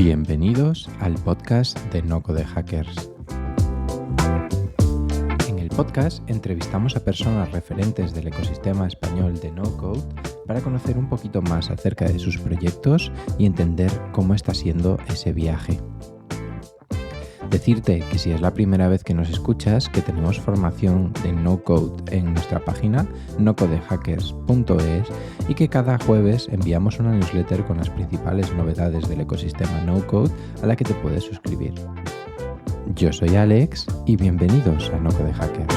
Bienvenidos al podcast de No Code Hackers. En el podcast entrevistamos a personas referentes del ecosistema español de No Code para conocer un poquito más acerca de sus proyectos y entender cómo está siendo ese viaje. Decirte que si es la primera vez que nos escuchas, que tenemos formación de No Code en nuestra página nocodehackers.es y que cada jueves enviamos una newsletter con las principales novedades del ecosistema No Code a la que te puedes suscribir. Yo soy Alex y bienvenidos a No Code Hackers.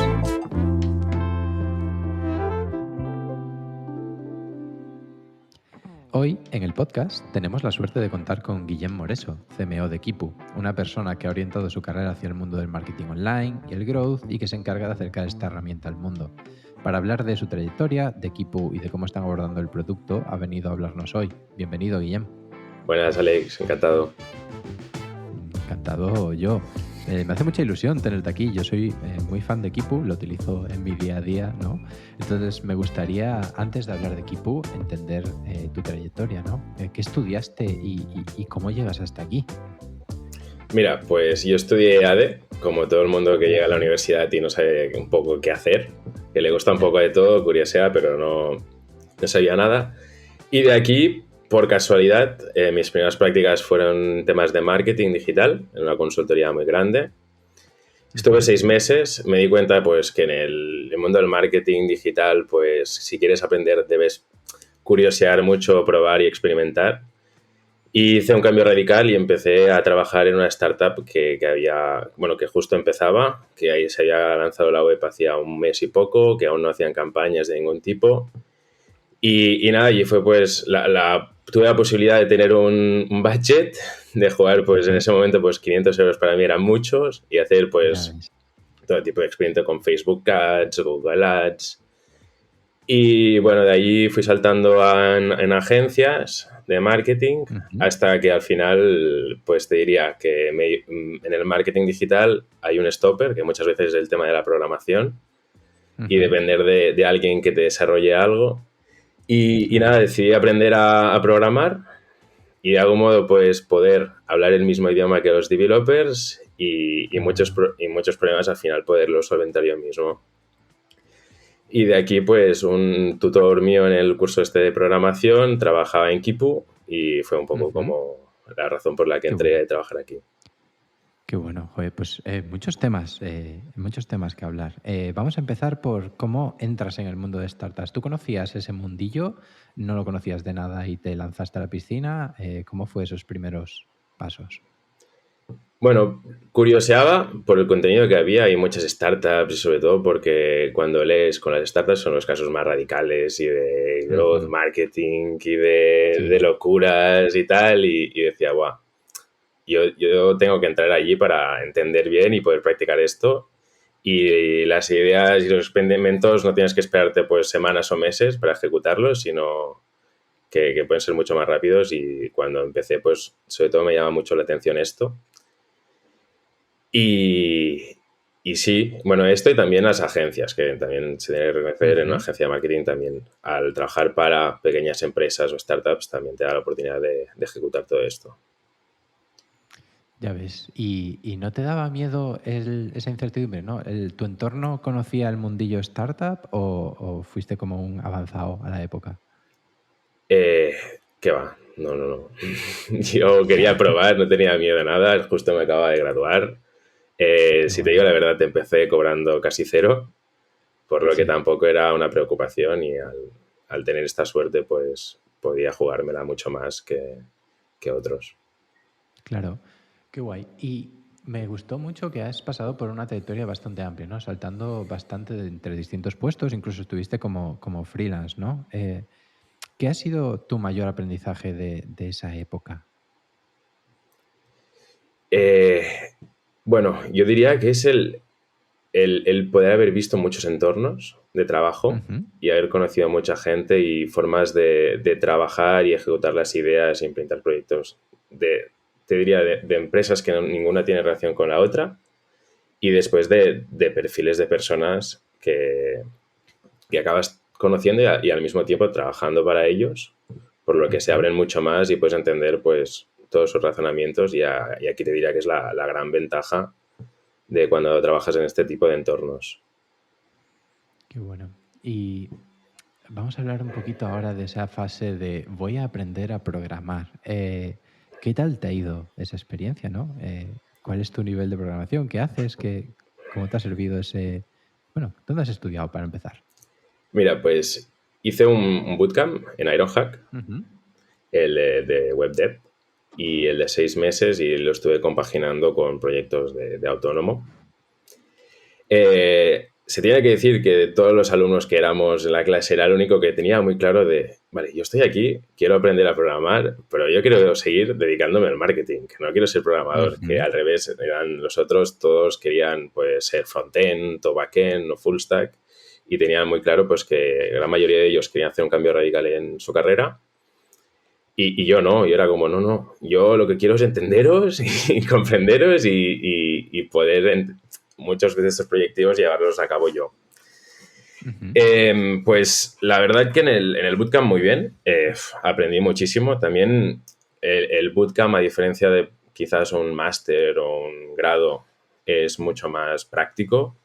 Hoy, en el podcast, tenemos la suerte de contar con Guillem Moreso, CMO de Kipu, una persona que ha orientado su carrera hacia el mundo del marketing online y el growth y que se encarga de acercar esta herramienta al mundo. Para hablar de su trayectoria, de Kipu y de cómo están abordando el producto, ha venido a hablarnos hoy. Bienvenido, Guillem. Buenas, Alex. Encantado. Encantado yo. Me hace mucha ilusión tenerte aquí. Yo soy muy fan de Kipu, lo utilizo en mi día a día, ¿no? Entonces me gustaría, antes de hablar de Kipu, entender tu trayectoria, ¿no? ¿Qué estudiaste y cómo llegas hasta aquí? Mira, pues yo estudié ADE, como todo el mundo que llega a la universidad y no sabe un poco qué hacer, que le gusta un poco de todo, curiosidad, pero no sabía nada. Y de aquí, por casualidad, mis primeras prácticas fueron temas de marketing digital, en una consultoría muy grande. Estuve 6 meses, me di cuenta pues que en el mundo del marketing digital, pues si quieres aprender debes curiosear mucho, probar y experimentar. Y hice un cambio radical y empecé a trabajar en una startup que justo empezaba, que ahí se había lanzado la web hacía un mes y poco, que aún no hacían campañas de ningún tipo. Y nada, y fue pues, tuve la posibilidad de tener un budget, de jugar pues en ese momento pues 500 euros para mí eran muchos y hacer pues todo tipo de experimento con Facebook Ads, Google Ads. Y bueno, de allí fui saltando en agencias de marketing hasta que al final, pues te diría que en el marketing digital hay un stopper, que muchas veces es el tema de la programación y depender de alguien que te desarrolle algo. Y nada, decidí aprender a programar y de algún modo pues poder hablar el mismo idioma que los developers y muchos problemas al final poderlos solventar yo mismo. Y de aquí, pues, un tutor mío en el curso de programación trabajaba en Kipu y fue un poco como la razón por la que entré a trabajar aquí. Qué bueno, joder, pues muchos temas que hablar. Vamos a empezar por cómo entras en el mundo de startups. ¿Tú conocías ese mundillo? ¿No lo conocías de nada y te lanzaste a la piscina? ¿Cómo fue esos primeros pasos? Bueno, curioseaba por el contenido que había y muchas startups y sobre todo porque cuando lees con las startups son los casos más radicales y de growth marketing y de locuras y tal y decía, guau, yo tengo que entrar allí para entender bien y poder practicar esto y las ideas y los experimentos no tienes que esperarte pues semanas o meses para ejecutarlos, sino que pueden ser mucho más rápidos y cuando empecé pues sobre todo me llama mucho la atención esto. Y sí, bueno, esto y también las agencias, que también se debe reconocer en una agencia de marketing también al trabajar para pequeñas empresas o startups también te da la oportunidad de ejecutar todo esto. Ya ves, ¿y no te daba miedo esa incertidumbre, ¿no? ¿Tu entorno conocía el mundillo startup o fuiste como un avanzado a la época? ¿Qué va? No. Yo quería probar, no tenía miedo a nada, justo me acababa de graduar. Si te digo la verdad, te empecé cobrando casi cero, por lo que tampoco era una preocupación y al tener esta suerte, pues podía jugármela mucho más que otros. Claro, qué guay. Y me gustó mucho que has pasado por una trayectoria bastante amplia, ¿no? Saltando bastante entre distintos puestos, incluso estuviste como freelance, ¿no? ¿Qué ha sido tu mayor aprendizaje de esa época? Bueno, yo diría que es el poder haber visto muchos entornos de trabajo y haber conocido a mucha gente y formas de trabajar y ejecutar las ideas e implementar proyectos te diría, de empresas que ninguna tiene relación con la otra y después de perfiles de personas que acabas conociendo y al mismo tiempo trabajando para ellos, por lo que se abren mucho más y puedes entender pues todos sus razonamientos y aquí te diría que es la gran ventaja de cuando trabajas en este tipo de entornos. Qué bueno. Y vamos a hablar un poquito ahora de esa fase de voy a aprender a programar. ¿Qué tal te ha ido esa experiencia, no? ¿Cuál es tu nivel de programación? ¿Qué haces? ¿Cómo te ha servido ese... Bueno, ¿dónde has estudiado para empezar? Mira, pues hice un bootcamp en Ironhack, Ujú. el de web dev, y el de 6 meses, y lo estuve compaginando con proyectos de autónomo. Se tiene que decir que de todos los alumnos que éramos en la clase era el único que tenía muy claro de, vale, yo estoy aquí, quiero aprender a programar, pero yo quiero seguir dedicándome al marketing, que no quiero ser programador, que Ujú. al revés, eran los otros, todos querían pues ser frontend o backend o full stack, y tenían muy claro pues que la mayoría de ellos querían hacer un cambio radical en su carrera. Y yo no, yo era como, no, yo lo que quiero es entenderos y comprenderos y poder muchos de estos proyectos llevarlos a cabo yo. Ujú. Pues la verdad que en el bootcamp muy bien, aprendí muchísimo. También el bootcamp, a diferencia de quizás un máster o un grado, es mucho más práctico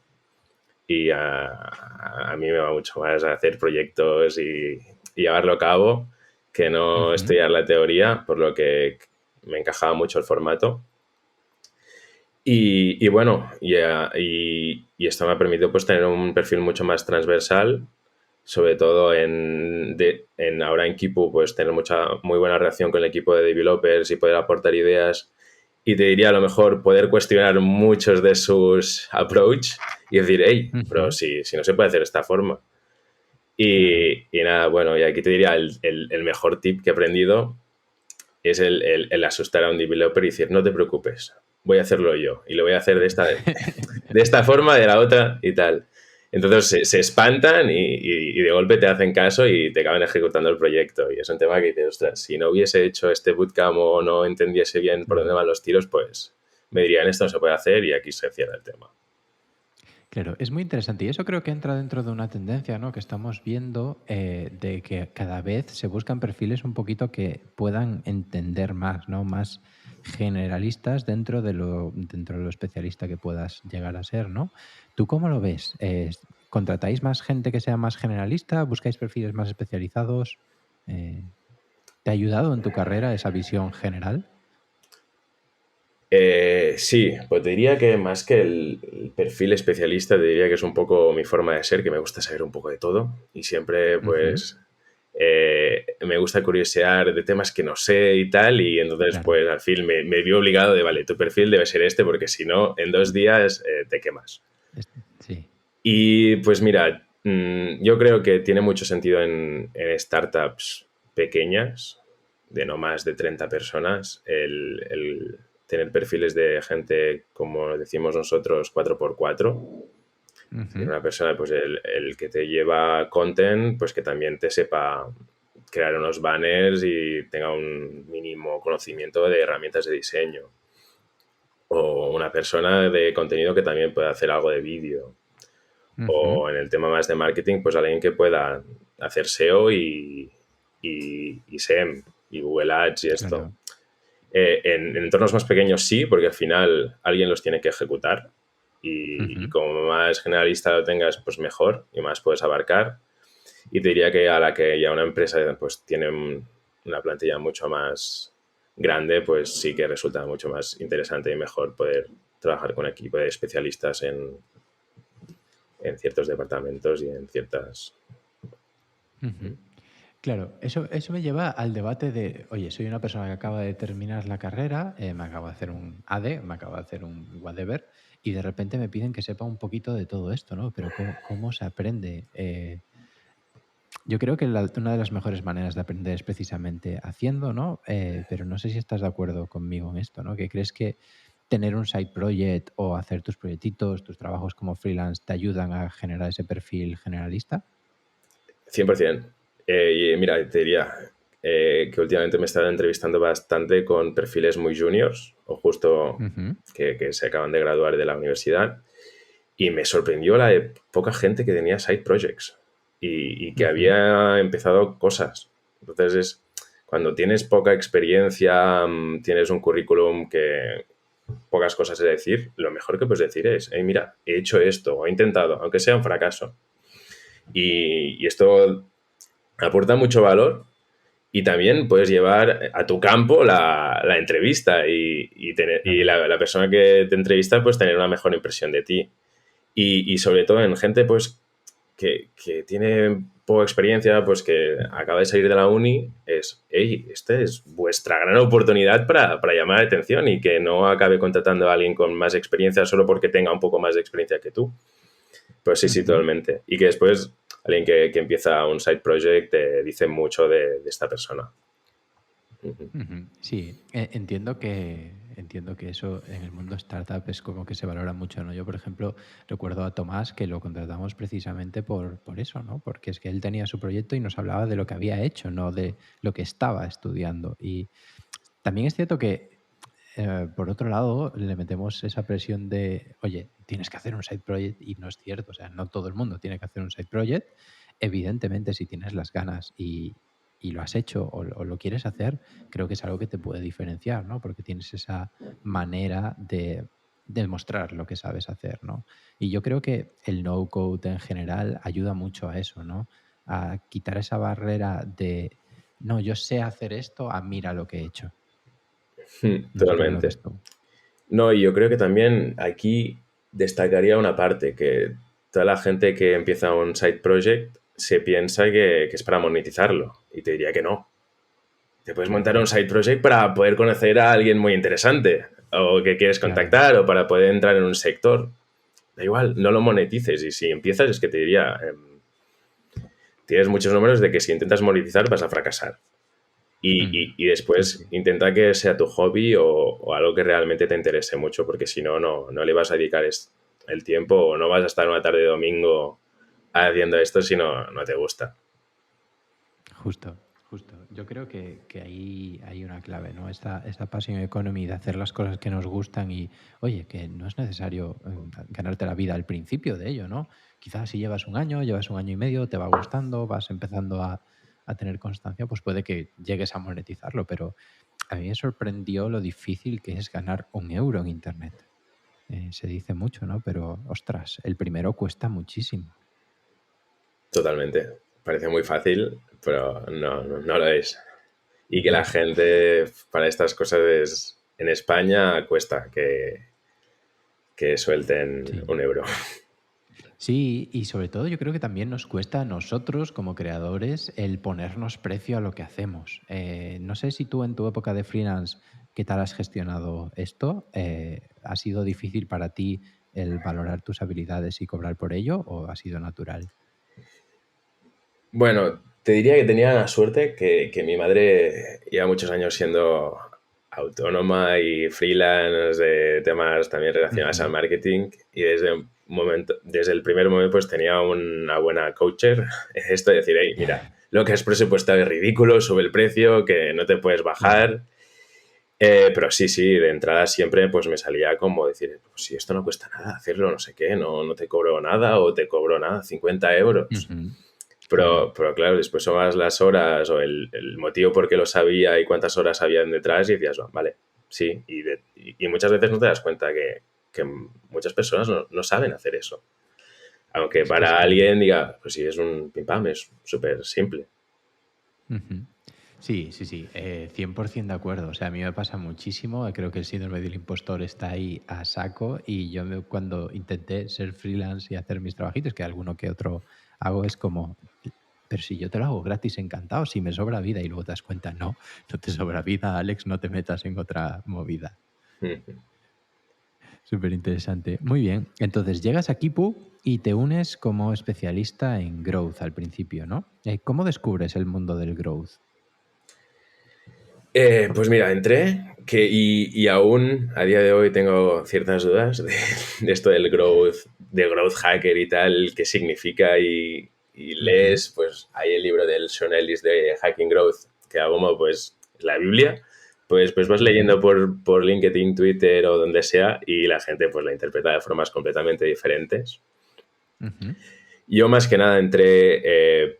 y a mí me va mucho más a hacer proyectos y llevarlo a cabo que no Ujú. estudiar la teoría, por lo que me encajaba mucho el formato. Y bueno, y esto me ha permitido pues tener un perfil mucho más transversal, sobre todo ahora en Kipu, pues tener muy buena relación con el equipo de developers y poder aportar ideas. Y te diría a lo mejor poder cuestionar muchos de sus approach y decir, hey, pero Ujú. si no se puede hacer de esta forma. Claro. Y nada, bueno, y aquí te diría el mejor tip que he aprendido es el asustar a un developer y decir, no te preocupes, voy a hacerlo yo y lo voy a hacer de esta forma, de la otra y tal. Entonces se espantan y de golpe te hacen caso y te acaban ejecutando el proyecto. Y es un tema que dices, ostras, si no hubiese hecho este bootcamp o no entendiese bien por dónde Claro. van los tiros, pues me dirían esto no se puede hacer y aquí se cierra el tema. Claro, es muy interesante y eso creo que entra dentro de una tendencia, ¿no? Que estamos viendo de que cada vez se buscan perfiles un poquito que puedan entender más, ¿no? Más generalistas dentro de lo especialista que puedas llegar a ser, ¿no? ¿Tú cómo lo ves? ¿Contratáis más gente que sea más generalista? ¿Buscáis perfiles más especializados? Eh, ¿Te ha ayudado en tu carrera esa visión general? Sí, pues te diría que más que el perfil especialista, te diría que es un poco mi forma de ser, que me gusta saber un poco de todo y siempre Ujú. pues me gusta curiosear de temas que no sé y tal, y entonces Claro. pues al fin me vi obligado de, vale, tu perfil debe ser este porque si no, en 2 días te quemas. Sí. Y pues mira, yo creo que tiene mucho sentido en startups pequeñas, de no más de 30 personas, el tener perfiles de gente, como decimos nosotros, 4x4. Si es Ujú. una persona, pues el que te lleva content, pues que también te sepa crear unos banners y tenga un mínimo conocimiento de herramientas de diseño. O una persona de contenido que también pueda hacer algo de vídeo. Ujú. O en el tema más de marketing, pues alguien que pueda hacer SEO y SEM y Google Ads y esto. Claro. En entornos más pequeños sí, porque al final alguien los tiene que ejecutar y Ujú. como más generalista lo tengas, pues mejor y más puedes abarcar. Y te diría que a la que ya una empresa pues tiene una plantilla mucho más grande, pues sí que resulta mucho más interesante y mejor poder trabajar con equipo de especialistas en ciertos departamentos y en ciertas... Ujú. Claro, eso me lleva al debate de, oye, soy una persona que acaba de terminar la carrera, me acabo de hacer un AD, me acabo de hacer un whatever, y de repente me piden que sepa un poquito de todo esto, ¿no? Pero ¿cómo se aprende? Yo creo que una de las mejores maneras de aprender es precisamente haciendo, ¿no? Pero no sé si estás de acuerdo conmigo en esto, ¿no? Que crees que tener un side project o hacer tus proyectitos, tus trabajos como freelance te ayudan a generar ese perfil generalista. 100%. Y mira, te diría que últimamente me he estado entrevistando bastante con perfiles muy juniors o justo Ujú. que se acaban de graduar de la universidad y me sorprendió la de poca gente que tenía side projects y que Ujú. había empezado cosas. Entonces cuando tienes poca experiencia, tienes un currículum que pocas cosas de decir, lo mejor que puedes decir es, hey, mira, he hecho esto o he intentado, aunque sea un fracaso. Y esto aporta mucho valor y también puedes llevar a tu campo la entrevista y la persona que te entrevista pues tener una mejor impresión de ti. Y sobre todo en gente pues que tiene poca experiencia, pues que acaba de salir de la uni, es, hey, esta es vuestra gran oportunidad para llamar la atención y que no acabe contratando a alguien con más experiencia solo porque tenga un poco más de experiencia que tú. Pues sí, totalmente. Y que después alguien que empieza un side project dice mucho de esta persona. Sí, entiendo que eso en el mundo startup es como que se valora mucho, ¿no? Yo, por ejemplo, recuerdo a Tomás que lo contratamos precisamente por eso, ¿no? Porque es que él tenía su proyecto y nos hablaba de lo que había hecho, no de lo que estaba estudiando. Y también es cierto que, por otro lado, le metemos esa presión de, oye, tienes que hacer un side project y no es cierto, o sea, no todo el mundo tiene que hacer un side project. Evidentemente, si tienes las ganas y lo has hecho o lo quieres hacer, creo que es algo que te puede diferenciar, ¿no? Porque tienes esa manera de demostrar lo que sabes hacer, ¿no? Y yo creo que el no-code en general ayuda mucho a eso, ¿no? A quitar esa barrera de, no, yo sé hacer esto, a mira lo que he hecho. No sé cómo lo Totalmente. ves tú. No, y yo creo que también aquí destacaría una parte, que toda la gente que empieza un side project se piensa que es para monetizarlo. Y te diría que no. Te puedes montar un side project para poder conocer a alguien muy interesante o que quieres Claro. contactar o para poder entrar en un sector. Da igual, no lo monetices. Y si empiezas, es que te diría, tienes muchos números de que si intentas monetizar vas a fracasar. Y Sí, después sí. intenta que sea tu hobby o algo que realmente te interese mucho, porque si no, no le vas a dedicar el tiempo o no vas a estar una tarde de domingo haciendo esto si no te gusta. Justo, justo. Yo creo que ahí hay una clave, ¿no? Esta passion economy de hacer las cosas que nos gustan y, oye, que no es necesario ganarte la vida al principio de ello, ¿no? Quizás si llevas un año y medio, te va gustando, vas empezando a tener constancia, pues puede que llegues a monetizarlo, pero a mí me sorprendió lo difícil que es ganar 1 euro en Internet. Se dice mucho, ¿no? Pero, ostras, el primero cuesta muchísimo. Totalmente. Parece muy fácil, pero no lo es. Y que la No. gente para estas cosas en España cuesta que suelten Sí. 1 euro. Sí, y sobre todo yo creo que también nos cuesta a nosotros como creadores el ponernos precio a lo que hacemos. No sé si tú en tu época de freelance, ¿qué tal has gestionado esto? ¿Ha sido difícil para ti el valorar tus habilidades y cobrar por ello o ha sido natural? Bueno, te diría que tenía la suerte que mi madre lleva muchos años siendo autónoma y freelance de temas también relacionados al Ujú. marketing y desde el primer momento pues tenía una buena coacher. Esto de decir, hey, mira, lo que has presupuestado es ridículo, sube el precio, que no te puedes Claro. bajar. Pero sí, de entrada siempre pues me salía como decir, pues si esto no cuesta nada hacerlo, no sé qué, no te cobro nada o te cobro nada, 50 euros. Ujú. Claro. Pero claro, después sumas las horas o el motivo por qué lo sabía y cuántas horas habían detrás y decías, "Oh, vale, sí". Y muchas veces no te das cuenta que muchas personas no saben hacer eso. Aunque Es que es para que alguien diga, pues sí, es un pim pam, es súper simple. Ujú. Sí, sí, sí, 100% de acuerdo. O sea, a mí me pasa muchísimo. Creo que el síndrome del impostor está ahí a saco y cuando intenté ser freelance y hacer mis trabajitos, que alguno que otro hago, es como, pero si yo te lo hago gratis, encantado, si me sobra vida y luego te das cuenta, no, no te sobra vida, Alex, no te metas en otra movida. Súper interesante. Muy bien. Entonces, llegas a Kipu y te unes como especialista en growth al principio, ¿no? ¿Cómo descubres el mundo del growth? Pues mira, entré y aún a día de hoy tengo ciertas dudas de esto del growth hacker y tal, qué significa y Ujú. lees, pues hay el libro del Sean Ellis de Hacking Growth, que como pues la Biblia, pues vas Ujú. leyendo por LinkedIn, Twitter o donde sea y la gente pues la interpreta de formas completamente diferentes. Ujú. Yo más que nada entré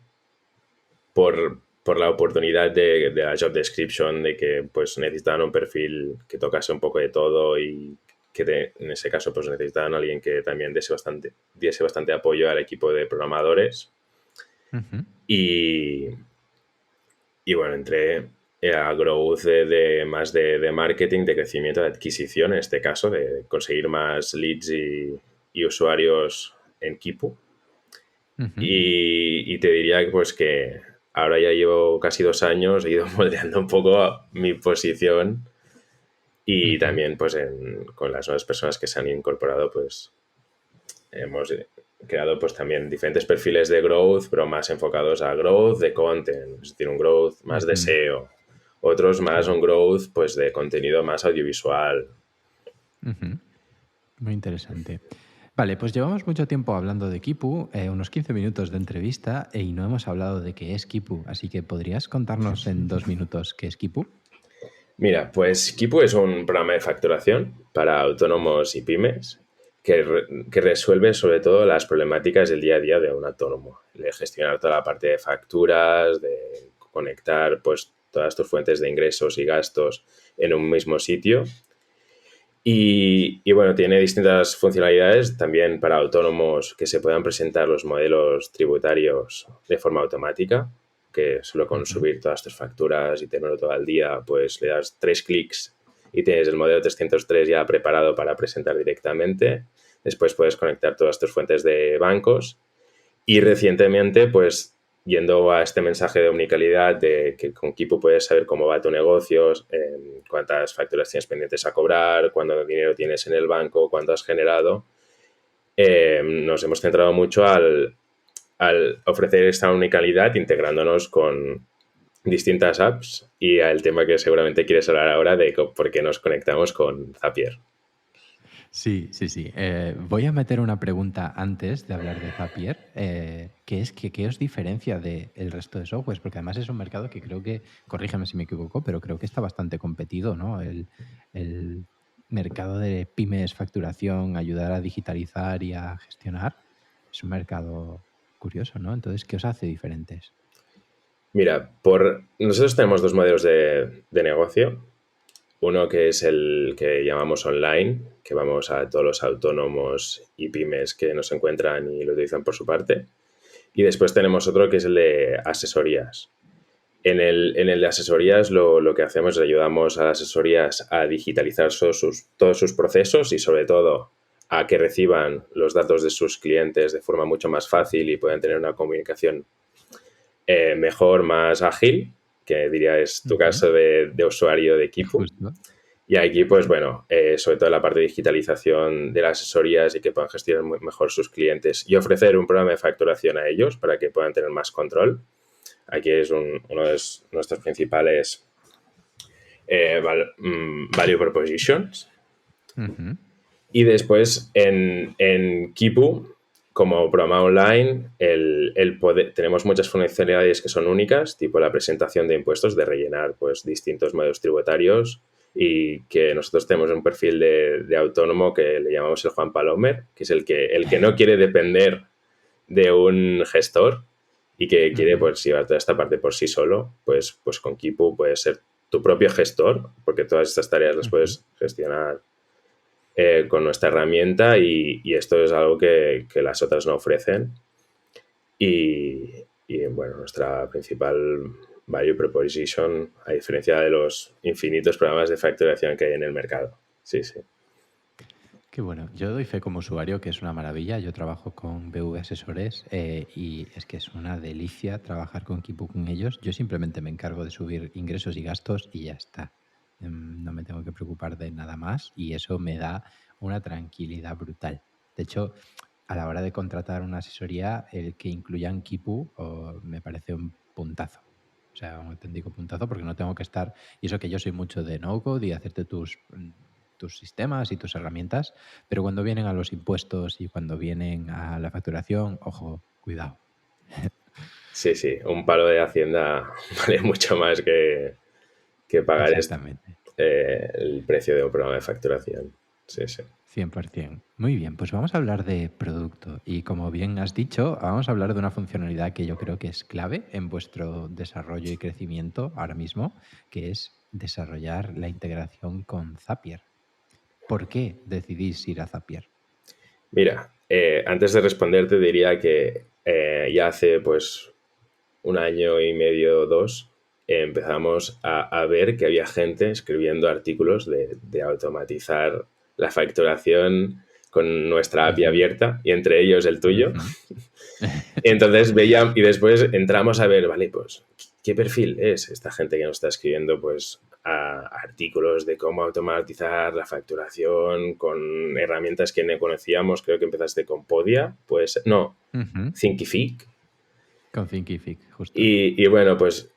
por por la oportunidad de la job description, de que pues necesitaban un perfil que tocase un poco de todo y que en ese caso pues necesitaban a alguien que también diese bastante apoyo al equipo de programadores. Ujú. Y, y bueno, entré a growth más de marketing, de crecimiento, de adquisición, en este caso, de conseguir más leads y usuarios en Kipu. Ujú. Y te diría pues que ahora ya llevo casi 2 años, he ido moldeando un poco mi posición y Ujú. también pues con las nuevas personas que se han incorporado pues hemos creado pues también diferentes perfiles de growth, pero más enfocados a growth de content, es decir, un growth más de Ujú. SEO, otros más Claro. un growth pues de contenido más audiovisual. Ujú. Muy interesante. Vale, pues llevamos mucho tiempo hablando de Kipu, unos 15 minutos de entrevista, y no hemos hablado de qué es Kipu, así que ¿podrías contarnos en 2 minutos qué es Kipu? Mira, pues Kipu es un programa de facturación para autónomos y pymes que resuelve sobre todo las problemáticas del día a día de un autónomo, de gestionar toda la parte de facturas, de conectar pues todas tus fuentes de ingresos y gastos en un mismo sitio. Y bueno, tiene distintas funcionalidades también para autónomos que se puedan presentar los modelos tributarios de forma automática, que solo con Ujú. subir todas tus facturas y tenerlo todo al día, pues le das 3 clics y tienes el modelo 303 ya preparado para presentar directamente. Después puedes conectar todas tus fuentes de bancos y recientemente, pues yendo a este mensaje de omnicalidad de que con Kipu puedes saber cómo va tu negocio, cuántas facturas tienes pendientes a cobrar, cuánto dinero tienes en el banco, cuánto has generado, nos hemos centrado mucho al ofrecer esta omnicalidad integrándonos con distintas apps y al tema que seguramente quieres hablar ahora de por qué nos conectamos con Zapier. Sí, sí, sí. Voy a meter una pregunta antes de hablar de Zapier, que es que qué os diferencia del resto de softwares, porque además es un mercado que creo que, corrígeme si me equivoco, pero creo que está bastante competido, ¿no? El mercado de pymes, facturación, ayudar a digitalizar y a gestionar, es un mercado curioso, ¿no? Entonces, ¿qué os hace diferentes? Mira, nosotros tenemos dos modelos de negocio. Uno que es el que llamamos online, que vamos a todos los autónomos y pymes que nos encuentran y lo utilizan por su parte. Y después tenemos otro que es el de asesorías. En el de asesorías lo que hacemos es ayudamos a las asesorías a digitalizar todos sus procesos y sobre todo a que reciban los datos de sus clientes de forma mucho más fácil y puedan tener una comunicación mejor, más ágil, que diría es tu Ujú. caso de usuario de Kipu. Justo. Y aquí, pues bueno, sobre todo la parte de digitalización de las asesorías y que puedan gestionar mejor sus clientes y ofrecer un programa de facturación a ellos para que puedan tener más control. Aquí es uno de nuestros principales value propositions. Ujú. Y después en Kipu, como programa online, tenemos muchas funcionalidades que son únicas, tipo la presentación de impuestos, de rellenar pues, distintos modelos tributarios y que nosotros tenemos un perfil de autónomo que le llamamos el Juan Palomer, que es el que no quiere depender de un gestor y que quiere Ujú. pues, llevar toda esta parte por sí solo, pues con Kipu puedes ser tu propio gestor, porque todas estas tareas las Ujú. puedes gestionar con nuestra herramienta y esto es algo que las otras no ofrecen. Y bueno, nuestra principal value proposition, a diferencia de los infinitos programas de facturación que hay en el mercado. Sí, sí. Qué bueno. Yo doy fe como usuario que es una maravilla. Yo trabajo con BV Asesores y es que es una delicia trabajar con Kipu con ellos. Yo simplemente me encargo de subir ingresos y gastos y ya está. No me tengo que preocupar de nada más y eso me da una tranquilidad brutal. De hecho, a la hora de contratar una asesoría, el que incluyan Kipu me parece un puntazo. O sea, un auténtico puntazo porque no tengo que estar... Y eso que yo soy mucho de no-code y hacerte tus sistemas y tus herramientas, pero cuando vienen a los impuestos y cuando vienen a la facturación, ojo, cuidado. Sí, sí. Un palo de Hacienda vale mucho más que pagar Exactamente. el precio de un programa de facturación. Sí, sí. 100%. Muy bien, pues vamos a hablar de producto y como bien has dicho, vamos a hablar de una funcionalidad que yo creo que es clave en vuestro desarrollo y crecimiento ahora mismo, que es desarrollar la integración con Zapier. ¿Por qué decidís ir a Zapier? Mira, antes de responderte diría que ya hace pues un año y medio o dos empezamos a ver que había gente escribiendo artículos de automatizar la facturación con nuestra API Ujú, abierta y entre ellos el tuyo. ujú. Entonces veíamos y después entramos a ver, vale, pues, ¿qué perfil es esta gente que nos está escribiendo, pues, artículos de cómo automatizar la facturación con herramientas que no conocíamos? Creo que empezaste con Podia, pues, no, Ujú. Thinkific. Con Thinkific, justo. Y bueno, pues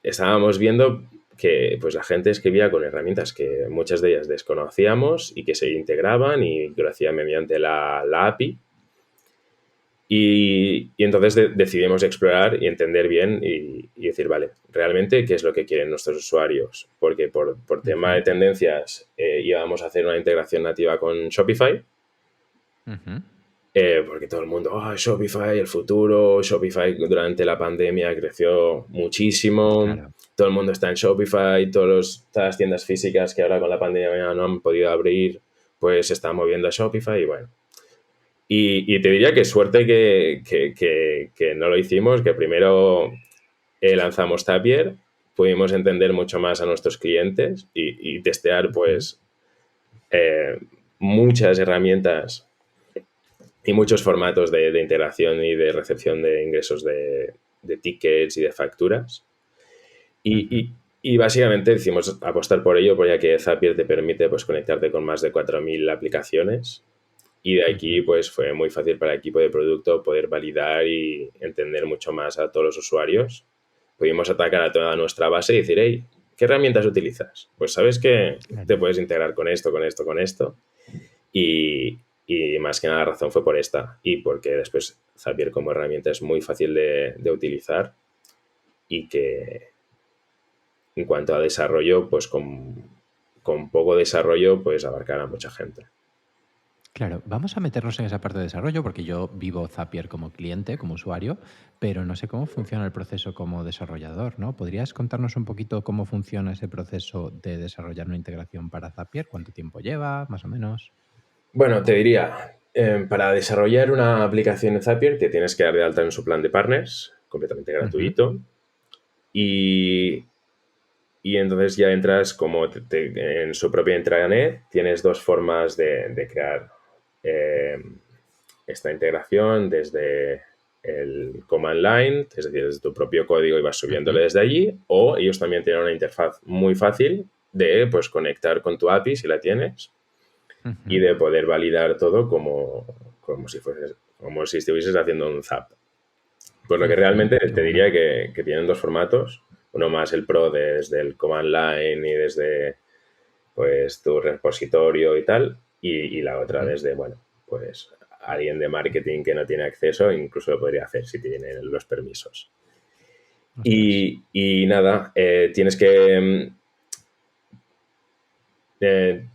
estábamos viendo que pues la gente escribía con herramientas que muchas de ellas desconocíamos y que se integraban y que lo hacía mediante la API. Y entonces decidimos explorar y entender bien y decir, vale, realmente qué es lo que quieren nuestros usuarios. Porque por tema de Ujú, tendencias íbamos a hacer una integración nativa con Shopify, ujú. porque todo el mundo, oh, Shopify, el futuro, Shopify durante la pandemia creció muchísimo, Claro. todo el mundo está en Shopify, todas las tiendas físicas que ahora con la pandemia no han podido abrir, pues se están moviendo a Shopify y bueno. Y te diría que suerte que no lo hicimos, que primero lanzamos Zapier, pudimos entender mucho más a nuestros clientes y testear Ujú, pues eh, muchas herramientas y muchos formatos de integración y de recepción de ingresos de tickets y de facturas. Y, ujú, y, y básicamente decimos apostar por ello, ya que Zapier te permite pues, conectarte con más de 4.000 aplicaciones. Y de aquí ujú. pues fue muy fácil para el equipo de producto poder validar y entender mucho más a todos los usuarios. Pudimos atacar a toda nuestra base y decir, hey, ¿qué herramientas utilizas? Pues sabes que te Claro. puedes integrar con esto, con esto, con esto. Y más que nada la razón fue por esta y porque después Zapier como herramienta es muy fácil de utilizar y que en cuanto a desarrollo, pues con poco desarrollo, pues abarcar a mucha gente. Claro, vamos a meternos en esa parte de desarrollo porque yo vivo Zapier como cliente, como usuario, pero no sé cómo funciona el proceso como desarrollador, ¿no? ¿Podrías contarnos un poquito cómo funciona ese proceso de desarrollar una integración para Zapier? ¿Cuánto tiempo lleva, más o menos? Bueno, te diría, para desarrollar una aplicación en Zapier te tienes que dar de alta en su plan de partners, completamente Ujú, gratuito, y, y entonces ya entras como en su propia intranet, tienes dos formas de crear eh, esta integración desde el command line, es decir, desde tu propio código y vas subiéndole ujú, desde allí, o ellos también tienen una interfaz muy fácil de pues, conectar con tu API si la tienes y ujú. de poder validar todo como si estuvieses haciendo un zap. Por lo que Ujú, realmente qué te bueno. diría que tienen dos formatos, uno más el pro desde el command line y desde pues tu repositorio y tal, y la otra Ujú. desde, bueno, pues alguien de marketing que no tiene acceso, incluso lo podría hacer si tiene los permisos. Ostras. Y nada, tienes que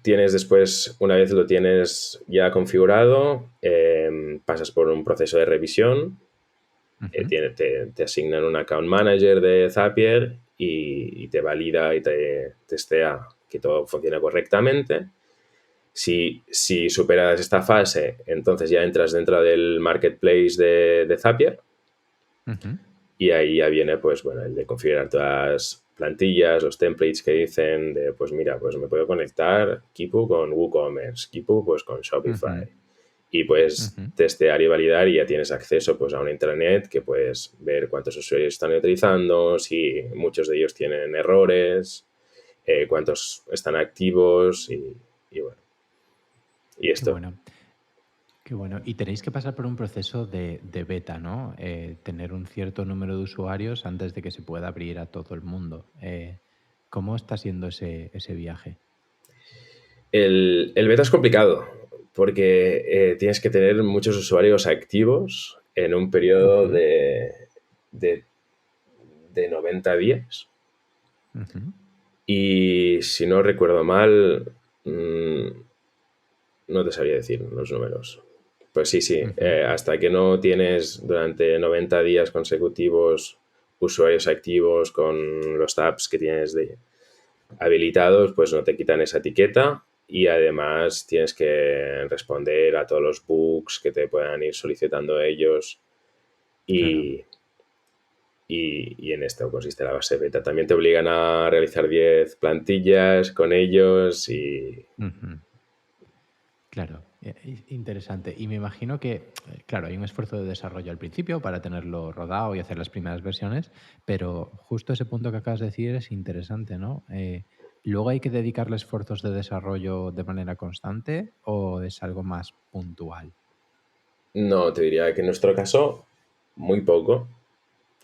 tienes después, una vez lo tienes ya configurado, pasas por un proceso de revisión, Ujú, te asignan un account manager de Zapier y te valida y te testea que todo funciona correctamente. Si superas esta fase, entonces ya entras dentro del marketplace de Zapier ujú. y ahí ya viene, pues bueno, el de configurar todas las plantillas, los templates que dicen de, pues mira, pues me puedo conectar Kipu con WooCommerce, Kipu pues con Shopify. Ujú, Y puedes ujú. testear y validar y ya tienes acceso pues a una intranet que puedes ver cuántos usuarios están utilizando, si muchos de ellos tienen errores, cuántos están activos y bueno, y Qué esto. bueno. Qué bueno. Y tenéis que pasar por un proceso de beta, ¿no? Tener un cierto número de usuarios antes de que se pueda abrir a todo el mundo. ¿Cómo está siendo ese viaje? El beta es complicado porque tienes que tener muchos usuarios activos en un periodo Ujú, de, de 90 días. ujú. Y si no recuerdo mal, no te sabría decir los números. Pues sí, Ujú. hasta que no tienes durante 90 días consecutivos usuarios activos con los tabs que tienes habilitados, pues no te quitan esa etiqueta y además tienes que responder a todos los bugs que te puedan ir solicitando ellos Claro. y, y en esto consiste la base beta. También te obligan a realizar 10 plantillas con ellos y Ujú. Claro, interesante. Y me imagino que, claro, hay un esfuerzo de desarrollo al principio para tenerlo rodado y hacer las primeras versiones, pero justo ese punto que acabas de decir es interesante, ¿no? ¿Luego hay que dedicarle esfuerzos de desarrollo de manera constante o es algo más puntual? no, te diría que en nuestro caso muy poco, Ujú.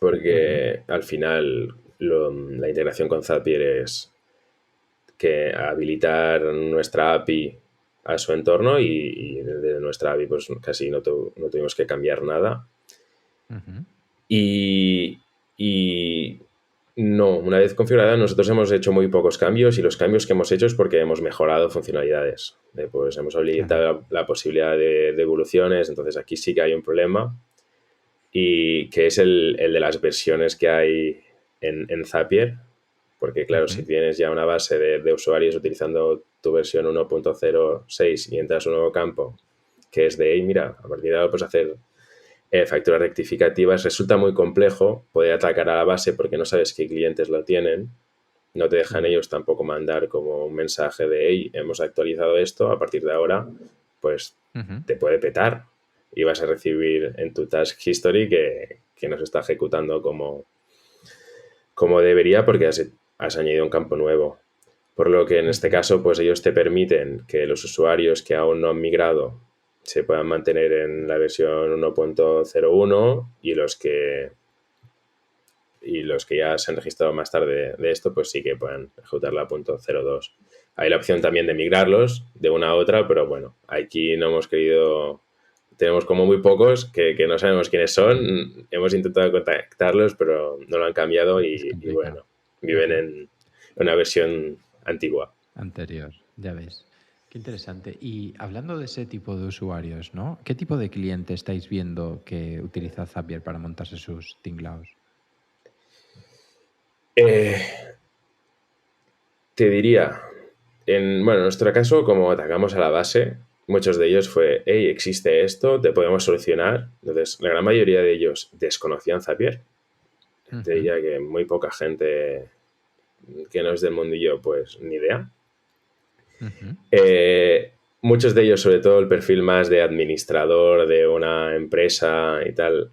porque al final la integración con Zapier es que habilitar nuestra API a su entorno y desde nuestra API pues casi no tuvimos que cambiar nada. Ujú. Y, y no, una vez configurada nosotros hemos hecho muy pocos cambios y los cambios que hemos hecho es porque hemos mejorado funcionalidades. Pues hemos Claro. habilitado la posibilidad de evoluciones, entonces aquí sí que hay un problema y que es el de las versiones que hay en Zapier, porque claro, si Ujú. tienes ya una base de usuarios utilizando tu versión 1.06 y entras a un nuevo campo que es de, hey, mira, a partir de ahora puedes hacer facturas rectificativas, resulta muy complejo poder atacar a la base porque no sabes qué clientes lo tienen. No te dejan Claro. ellos tampoco mandar como un mensaje de, hey, hemos actualizado esto, a partir de ahora, pues Ujú. te puede petar y vas a recibir en tu task history que no se está ejecutando como debería porque has añadido un campo nuevo. Por lo que en este Ujú. caso, pues ellos te permiten que los usuarios que aún no han migrado se puedan mantener en la versión 1.01 y los que ya se han registrado más tarde de esto, pues sí que puedan ejecutar la .02. Hay la opción también de migrarlos de una a otra, pero bueno, aquí no hemos querido, tenemos como muy pocos que no sabemos quiénes son, hemos intentado contactarlos, pero no lo han cambiado Es y complicado. bueno, viven Ujú. en una versión antigua. Anterior, ya ves. Qué interesante. Y hablando de ese tipo de usuarios, ¿no? ¿Qué tipo de cliente estáis viendo que utiliza Zapier para montarse sus tinglaos? Eh, Te diría, bueno, en nuestro caso, como atacamos a la base, muchos de ellos fue, hey, existe esto, te podemos solucionar. Entonces, la gran mayoría de ellos desconocían Zapier. Te Ujú. diría que muy poca gente que no es del mundillo, pues ni idea. Ujú. Muchos de ellos, sobre todo el perfil más de administrador de una empresa y tal,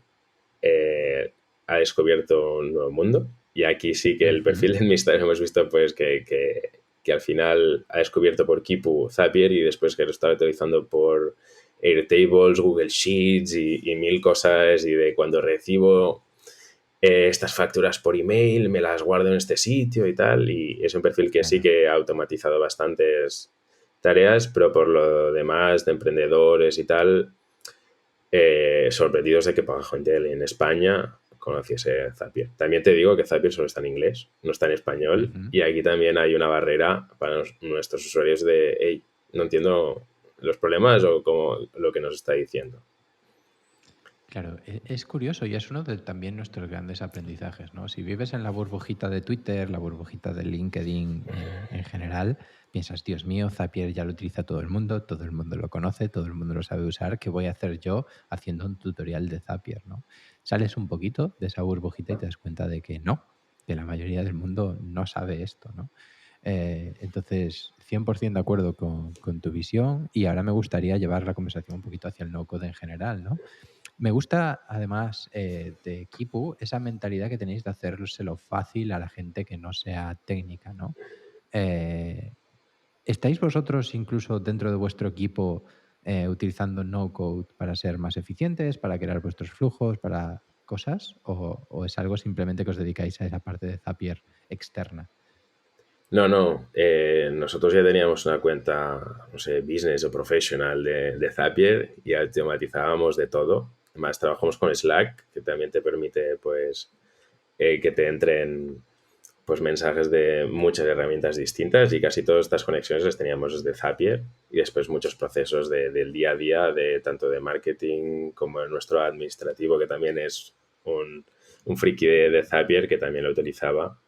ha descubierto un nuevo mundo. Y aquí sí que el Ujú. perfil de administrador hemos visto pues que al final ha descubierto por Kipu Zapier y después que lo estaba utilizando por Airtables, Google Sheets y mil cosas y de cuando recibo estas facturas por email, me las guardo en este sitio y tal. Y es un perfil que sí Claro. que ha automatizado bastantes tareas, pero por lo demás, de emprendedores y tal, sorprendidos de que poca gente en España conociese Zapier. También te digo que Zapier solo está en inglés, no está en español, Ujú. y aquí también hay una barrera para nuestros usuarios de, hey, no entiendo los problemas o como lo que nos está diciendo. Claro, es curioso y es uno de también nuestros grandes aprendizajes, ¿no? Si vives en la burbujita de Twitter, la burbujita de LinkedIn en general, piensas, Dios mío, Zapier ya lo utiliza todo el mundo lo conoce, todo el mundo lo sabe usar, ¿qué voy a hacer yo haciendo un tutorial de Zapier, ¿no? Sales un poquito de esa burbujita y te das cuenta de que no, que la mayoría del mundo no sabe esto, ¿no? Entonces, 100% de acuerdo con tu visión y ahora me gustaría llevar la conversación un poquito hacia el no-code en general, ¿no? Me gusta, además, de Kipu, esa mentalidad que tenéis de hacérselo fácil a la gente que no sea técnica, ¿no? Eh, ¿Estáis vosotros incluso dentro de vuestro equipo utilizando no code para ser más eficientes, para crear vuestros flujos, para cosas? ¿O es algo simplemente que os dedicáis a esa parte de Zapier externa? No, no, nosotros ya teníamos una cuenta, no sé, business o professional de Zapier y automatizábamos de todo. Además, trabajamos con Slack, que también te permite, pues, que te entren pues mensajes de muchas herramientas distintas y casi todas estas conexiones las teníamos desde Zapier y después muchos procesos del día a día, tanto de marketing como nuestro administrativo, que también es un friki de Zapier que también lo utilizaba.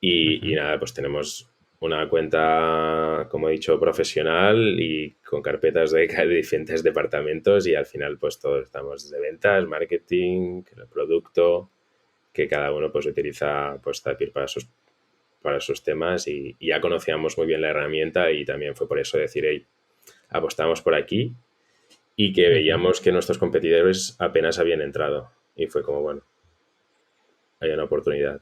Y nada, pues tenemos una cuenta, como he dicho, profesional y con carpetas de diferentes departamentos y al final pues todos estamos de ventas, marketing, el producto, que cada uno pues utiliza pues Zapier para sus temas y ya conocíamos muy bien la herramienta y también fue por eso decir, hey, apostamos por aquí y que veíamos que nuestros competidores apenas habían entrado y fue como, bueno, hay una oportunidad.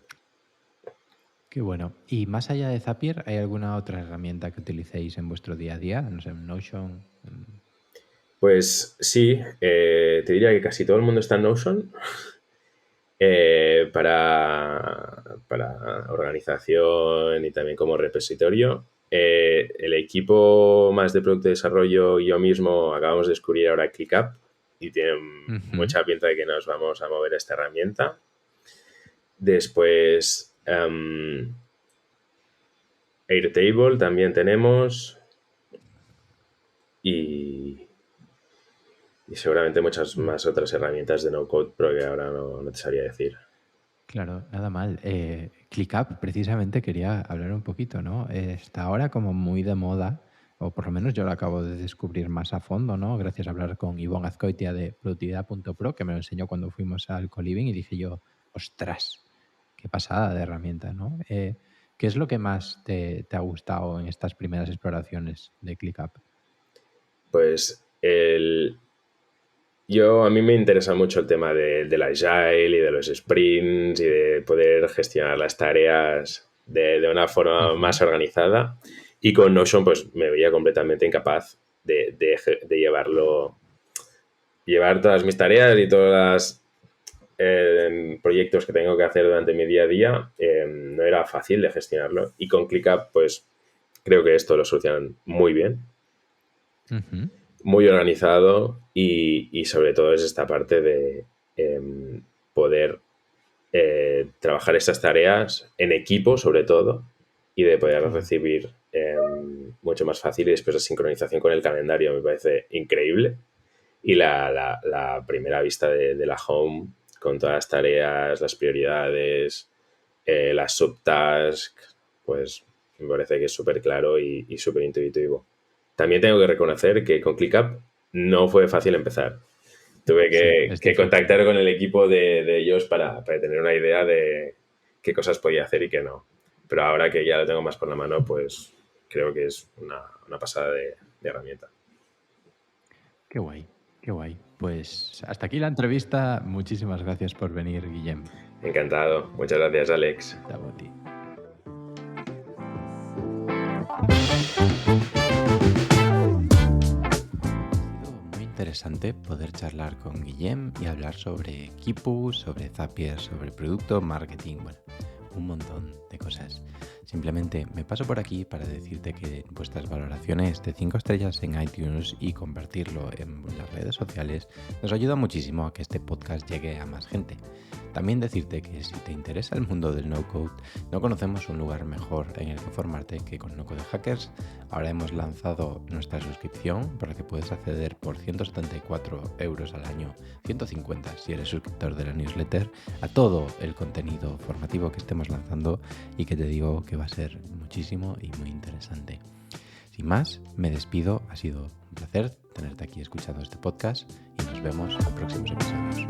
Qué bueno. Y más allá de Zapier, ¿hay alguna otra herramienta que utilicéis en vuestro día a día? No sé, Notion. Pues sí, te diría que casi todo el mundo está en Notion para organización y también como repositorio. El equipo más de producto de desarrollo y yo mismo acabamos de descubrir ahora ClickUp y tiene mucha pinta de que nos vamos a mover a esta herramienta. Después, Airtable también tenemos y seguramente muchas más otras herramientas de no-code, pero que ahora no te sabría decir. Claro, nada mal. ClickUp, precisamente quería hablar un poquito, ¿no? Está ahora como muy de moda, o por lo menos yo lo acabo de descubrir más a fondo, ¿no? Gracias a hablar con Ivonne Azcoitia de productividad.pro, que me lo enseñó cuando fuimos al Coliving y dije yo, ostras, qué pasada de herramienta, ¿no? ¿Qué es lo que más te ha gustado en estas primeras exploraciones de ClickUp? Pues a mí me interesa mucho el tema del Agile y de los sprints y de poder gestionar las tareas de una forma más organizada. Y con Notion pues me veía completamente incapaz de llevar todas mis tareas y todos los proyectos que tengo que hacer durante mi día a día. No era fácil de gestionarlo. Y con ClickUp pues creo que esto lo solucionan muy bien. Muy organizado y sobre todo es esta parte de poder trabajar estas tareas en equipo sobre todo y de poder recibir mucho más fácil y después la sincronización con el calendario me parece increíble y la primera vista de la home con todas las tareas, las prioridades, las subtasks, pues me parece que es súper claro y súper intuitivo. También tengo que reconocer que con ClickUp no fue fácil empezar. Tuve que contactar con el equipo de ellos para tener una idea de qué cosas podía hacer y qué no. Pero ahora que ya lo tengo más por la mano, pues creo que es una pasada de herramienta. Qué guay, qué guay. Pues hasta aquí la entrevista. Muchísimas gracias por venir, Guillem. Encantado. Muchas gracias, Alex. Chao a ti. Interesante poder charlar con Guillem y hablar sobre equipo, sobre Zapier, sobre producto, marketing, bueno, un montón de cosas. Simplemente me paso por aquí para decirte que vuestras valoraciones de 5 estrellas en iTunes y compartirlo en las redes sociales nos ayuda muchísimo a que este podcast llegue a más gente. También decirte que si te interesa el mundo del no-code, no conocemos un lugar mejor en el que formarte que con No Code Hackers. Ahora hemos lanzado nuestra suscripción por la que puedes acceder por 174 € al año, 150 si eres suscriptor de la newsletter, a todo el contenido formativo que estemos lanzando y que te digo que va a ser muchísimo y muy interesante. Sin más, me despido. Ha sido un placer tenerte aquí escuchando este podcast y nos vemos en próximos episodios.